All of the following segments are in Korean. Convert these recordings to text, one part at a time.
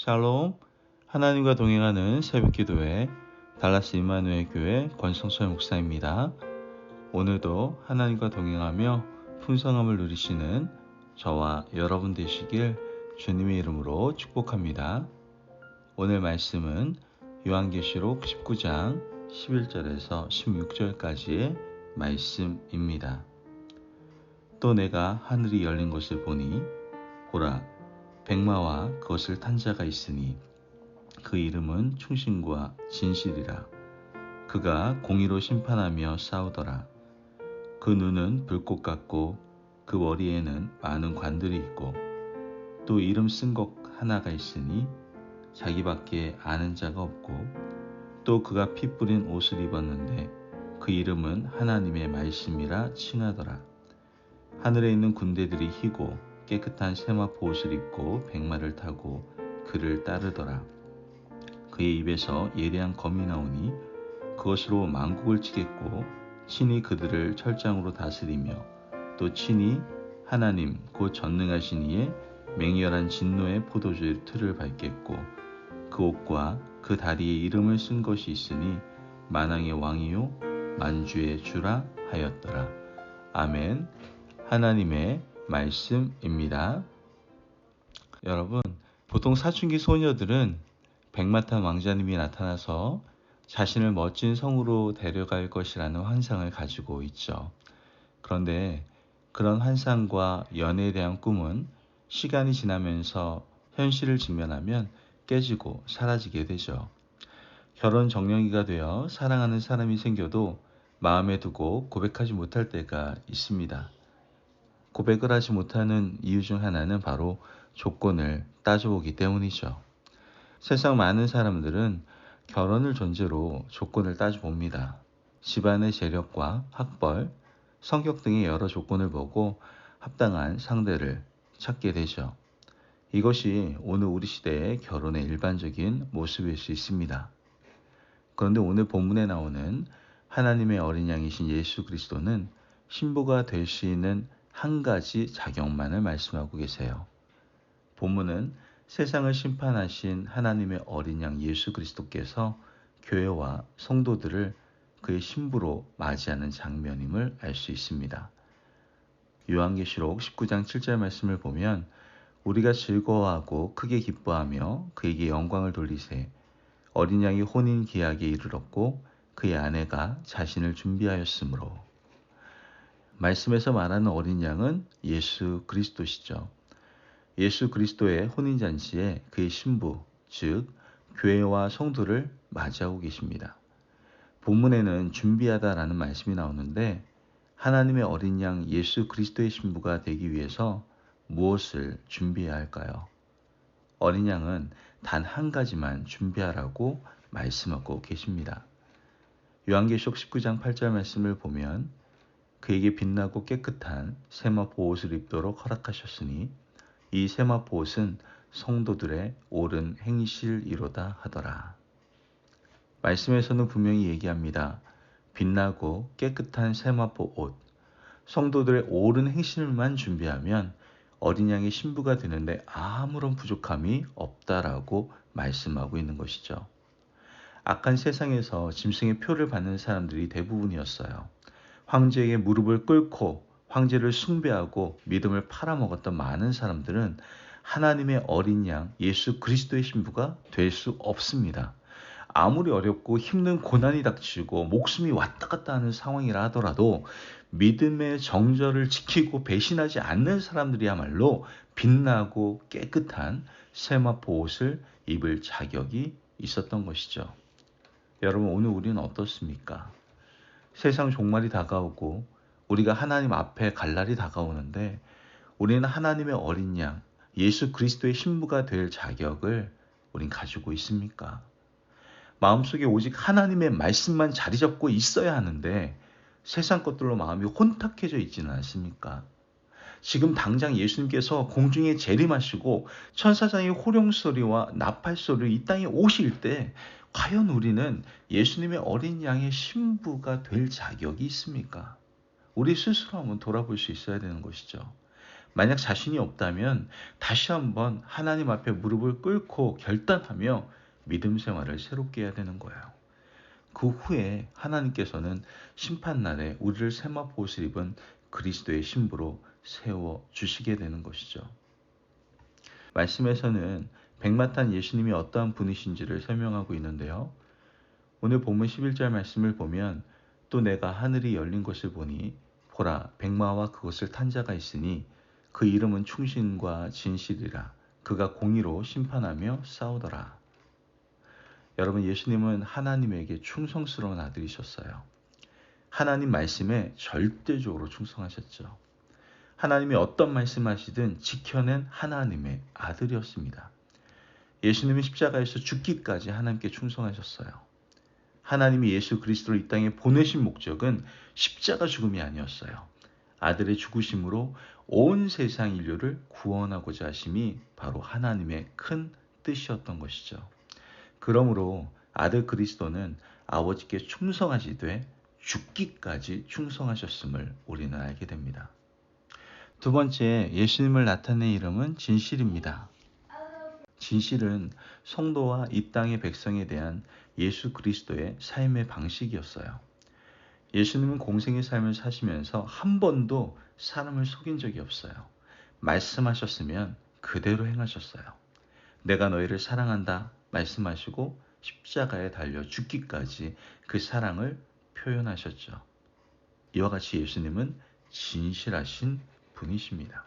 샬롬, 하나님과 동행하는 새벽기도회 달라스 임마누엘 교회 권성철 목사입니다. 오늘도 하나님과 동행하며 풍성함을 누리시는 저와 여러분 되시길 주님의 이름으로 축복합니다. 오늘 말씀은 요한계시록 19장 11절에서 16절까지의 말씀입니다. 또 내가 하늘이 열린 것을 보니 보라, 백마와 그것을 탄 자가 있으니 그 이름은 충신과 진실이라. 그가 공의로 심판하며 싸우더라. 그 눈은 불꽃 같고 그 머리에는 많은 관들이 있고 또 이름 쓴 것 하나가 있으니 자기밖에 아는 자가 없고 또 그가 피 뿌린 옷을 입었는데 그 이름은 하나님의 말씀이라 칭하더라. 하늘에 있는 군대들이 희고 깨끗한 세마포 옷을 입고 백마를 타고 그를 따르더라. 그의 입에서 예리한 검이 나오니 그것으로 만국을 치겠고 친히 그들을 철장으로 다스리며 또 친히 하나님 곧 전능하신 이의 맹렬한 진노의 포도주의 틀을 밟겠고 그 옷과 그 다리에 이름을 쓴 것이 있으니 만왕의 왕이요 만주의 주라 하였더라. 아멘. 하나님의 말씀입니다. 여러분, 보통 사춘기 소녀들은 백마탄 왕자님이 나타나서 자신을 멋진 성으로 데려갈 것이라는 환상을 가지고 있죠. 그런데 그런 환상과 연애에 대한 꿈은 시간이 지나면서 현실을 직면하면 깨지고 사라지게 되죠. 결혼 정년기가 되어 사랑하는 사람이 생겨도 마음에 두고 고백하지 못할 때가 있습니다. 고백을 하지 못하는 이유 중 하나는 바로 조건을 따져보기 때문이죠. 세상 많은 사람들은 결혼을 전제로 조건을 따져봅니다. 집안의 재력과 학벌, 성격 등의 여러 조건을 보고 합당한 상대를 찾게 되죠. 이것이 오늘 우리 시대의 결혼의 일반적인 모습일 수 있습니다. 그런데 오늘 본문에 나오는 하나님의 어린 양이신 예수 그리스도는 신부가 될 수 있는 한 가지 자격만을 말씀하고 계세요. 본문은 세상을 심판하신 하나님의 어린 양 예수 그리스도께서 교회와 성도들을 그의 신부로 맞이하는 장면임을 알 수 있습니다. 요한계시록 19장 7절 말씀을 보면 우리가 즐거워하고 크게 기뻐하며 그에게 영광을 돌리세 어린 양이 혼인 계약에 이르렀고 그의 아내가 자신을 준비하였으므로. 말씀에서 말하는 어린 양은 예수 그리스도시죠. 예수 그리스도의 혼인잔치에 그의 신부, 즉 교회와 성도를 맞이하고 계십니다. 본문에는 준비하다라는 말씀이 나오는데 하나님의 어린 양 예수 그리스도의 신부가 되기 위해서 무엇을 준비해야 할까요? 어린 양은 단 한 가지만 준비하라고 말씀하고 계십니다. 요한계시록 19장 8절 말씀을 보면 그에게 빛나고 깨끗한 세마포 옷을 입도록 허락하셨으니 이 세마포 옷은 성도들의 옳은 행실이로다 하더라. 말씀에서는 분명히 얘기합니다. 빛나고 깨끗한 세마포 옷, 성도들의 옳은 행실만 준비하면 어린 양의 신부가 되는데 아무런 부족함이 없다라고 말씀하고 있는 것이죠. 악한 세상에서 짐승의 표를 받는 사람들이 대부분이었어요. 황제에게 무릎을 꿇고 황제를 숭배하고 믿음을 팔아먹었던 많은 사람들은 하나님의 어린 양 예수 그리스도의 신부가 될 수 없습니다. 아무리 어렵고 힘든 고난이 닥치고 목숨이 왔다 갔다 하는 상황이라 하더라도 믿음의 정절을 지키고 배신하지 않는 사람들이야말로 빛나고 깨끗한 세마포 옷을 입을 자격이 있었던 것이죠. 여러분, 오늘 우리는 어떻습니까? 세상 종말이 다가오고 우리가 하나님 앞에 갈 날이 다가오는데 우리는 하나님의 어린 양 예수 그리스도의 신부가 될 자격을 우린 가지고 있습니까? 마음속에 오직 하나님의 말씀만 자리 잡고 있어야 하는데 세상 것들로 마음이 혼탁해져 있지는 않습니까? 지금 당장 예수님께서 공중에 재림하시고 천사장의 호령소리와 나팔소리를 이 땅에 오실 때 과연 우리는 예수님의 어린 양의 신부가 될 자격이 있습니까? 우리 스스로 한번 돌아볼 수 있어야 되는 것이죠. 만약 자신이 없다면 다시 한번 하나님 앞에 무릎을 꿇고 결단하며 믿음 생활을 새롭게 해야 되는 거예요. 그 후에 하나님께서는 심판날에 우리를 세마포 옷을 입은 그리스도의 신부로 세워 주시게 되는 것이죠. 말씀에서는 백마탄 예수님이 어떠한 분이신지를 설명하고 있는데요. 오늘 본문 11절 말씀을 보면 또 내가 하늘이 열린 것을 보니 보라 백마와 그것을 탄 자가 있으니 그 이름은 충신과 진실이라 그가 공의로 심판하며 싸우더라. 여러분, 예수님은 하나님에게 충성스러운 아들이셨어요. 하나님 말씀에 절대적으로 충성하셨죠. 하나님이 어떤 말씀하시든 지켜낸 하나님의 아들이었습니다. 예수님은 십자가에서 죽기까지 하나님께 충성하셨어요. 하나님이 예수 그리스도를 이 땅에 보내신 목적은 십자가 죽음이 아니었어요. 아들의 죽으심으로 온 세상 인류를 구원하고자 하심이 바로 하나님의 큰 뜻이었던 것이죠. 그러므로 아들 그리스도는 아버지께 충성하시되 죽기까지 충성하셨음을 우리는 알게 됩니다. 두 번째, 예수님을 나타낸 이름은 진실입니다. 진실은 성도와 이 땅의 백성에 대한 예수 그리스도의 삶의 방식이었어요. 예수님은 공생의 삶을 사시면서 한 번도 사람을 속인 적이 없어요. 말씀하셨으면 그대로 행하셨어요. 내가 너희를 사랑한다 말씀하시고 십자가에 달려 죽기까지 그 사랑을 표현하셨죠. 이와 같이 예수님은 진실하신 분이십니다.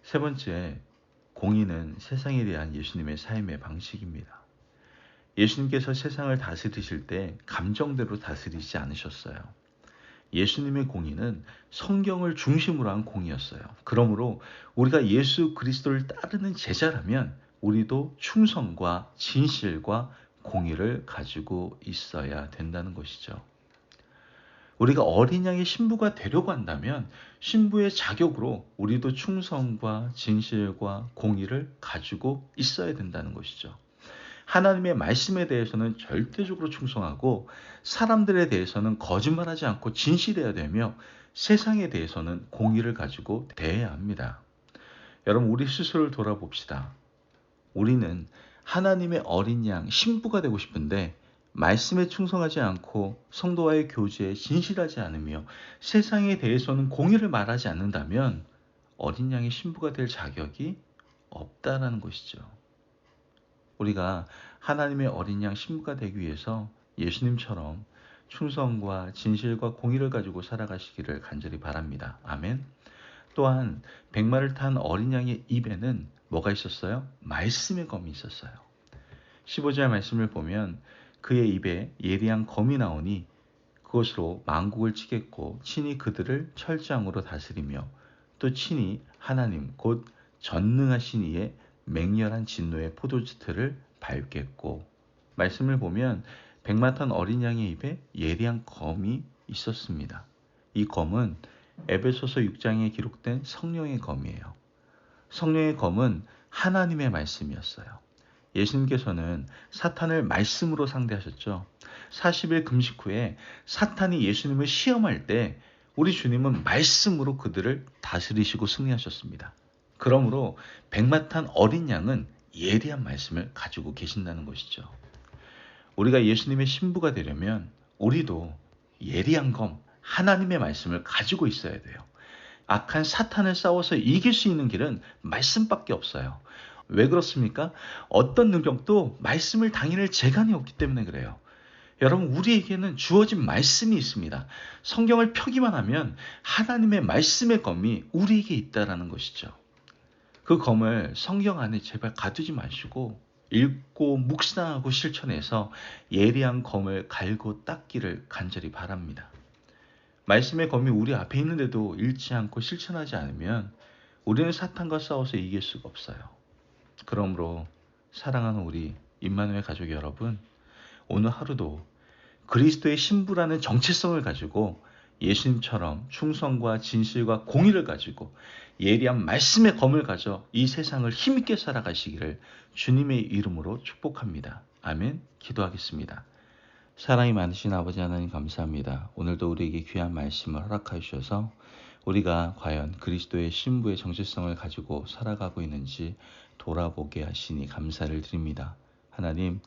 세 번째, 공의는 세상에 대한 예수님의 삶의 방식입니다. 예수님께서 세상을 다스리실 때 감정대로 다스리지 않으셨어요. 예수님의 공의는 성경을 중심으로 한 공의였어요. 그러므로 우리가 예수 그리스도를 따르는 제자라면 우리도 충성과 진실과 공의를 가지고 있어야 된다는 것이죠. 우리가 어린 양의 신부가 되려고 한다면 신부의 자격으로 우리도 충성과 진실과 공의를 가지고 있어야 된다는 것이죠. 하나님의 말씀에 대해서는 절대적으로 충성하고 사람들에 대해서는 거짓말하지 않고 진실해야 되며 세상에 대해서는 공의를 가지고 대해야 합니다. 여러분, 우리 스스로를 돌아봅시다. 우리는 하나님의 어린 양 신부가 되고 싶은데 말씀에 충성하지 않고 성도와의 교제에 진실하지 않으며 세상에 대해서는 공의를 말하지 않는다면 어린 양의 신부가 될 자격이 없다라는 것이죠. 우리가 하나님의 어린 양 신부가 되기 위해서 예수님처럼 충성과 진실과 공의를 가지고 살아가시기를 간절히 바랍니다. 아멘. 또한 백마를 탄 어린 양의 입에는 뭐가 있었어요? 말씀의 검이 있었어요. 15절 말씀을 보면 그의 입에 예리한 검이 나오니 그것으로 만국을 치겠고 친히 그들을 철장으로 다스리며 또 친히 하나님 곧 전능하신 이의 맹렬한 진노의 포도주틀을 밟겠고. 말씀을 보면 백마탄 어린 양의 입에 예리한 검이 있었습니다. 이 검은 에베소서 6장에 기록된 성령의 검이에요. 성령의 검은 하나님의 말씀이었어요. 예수님께서는 사탄을 말씀으로 상대하셨죠. 40일 금식 후에 사탄이 예수님을 시험할 때 우리 주님은 말씀으로 그들을 다스리시고 승리하셨습니다. 그러므로 백마탄 어린 양은 예리한 말씀을 가지고 계신다는 것이죠. 우리가 예수님의 신부가 되려면 우리도 예리한 검, 하나님의 말씀을 가지고 있어야 돼요. 악한 사탄을 싸워서 이길 수 있는 길은 말씀밖에 없어요. 왜 그렇습니까? 어떤 능력도 말씀을 당해낼 재간이 없기 때문에 그래요. 여러분, 우리에게는 주어진 말씀이 있습니다. 성경을 펴기만 하면 하나님의 말씀의 검이 우리에게 있다라는 것이죠. 그 검을 성경 안에 제발 가두지 마시고 읽고 묵상하고 실천해서 예리한 검을 갈고 닦기를 간절히 바랍니다. 말씀의 검이 우리 앞에 있는데도 읽지 않고 실천하지 않으면 우리는 사탄과 싸워서 이길 수가 없어요. 그러므로 사랑하는 우리 임마누엘 가족 여러분, 오늘 하루도 그리스도의 신부라는 정체성을 가지고 예수님처럼 충성과 진실과 공의를 가지고 예리한 말씀의 검을 가져 이 세상을 힘있게 살아가시기를 주님의 이름으로 축복합니다. 아멘. 기도하겠습니다. 사랑이 많으신 아버지 하나님 감사합니다. 오늘도 우리에게 귀한 말씀을 허락하여 주셔서 우리가 과연 그리스도의 신부의 정체성을 가지고 살아가고 있는지 돌아보게 하시니 감사를 드립니다. 하나님,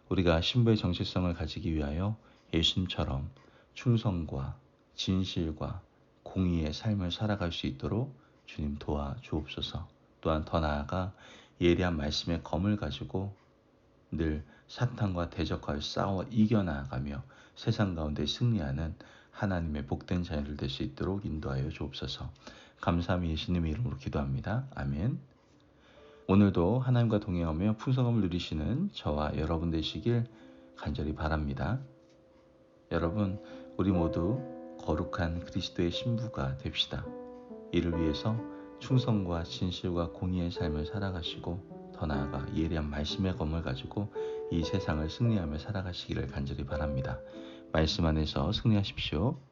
우리가 신부의 정체성을 가지기 위하여 예수님처럼 충성과 진실과 공의의 삶을 살아갈 수 있도록 주님 도와주옵소서. 또한 더 나아가 예리한 말씀의 검을 가지고 늘 사탄과 대적하여 싸워 이겨나가며 세상 가운데 승리하는 하나님의 복된 자녀들 될 수 있도록 인도하여 주옵소서. 감사함이 예수님의 이름으로 기도합니다. 아멘. 오늘도 하나님과 동행하며 풍성함을 누리시는 저와 여러분 되시길 간절히 바랍니다. 여러분, 우리 모두 거룩한 그리스도의 신부가 됩시다. 이를 위해서 충성과 진실과 공의의 삶을 살아가시고 더 나아가 예리한 말씀의 검을 가지고 이 세상을 승리하며 살아가시기를 간절히 바랍니다. 말씀 안에서 승리하십시오.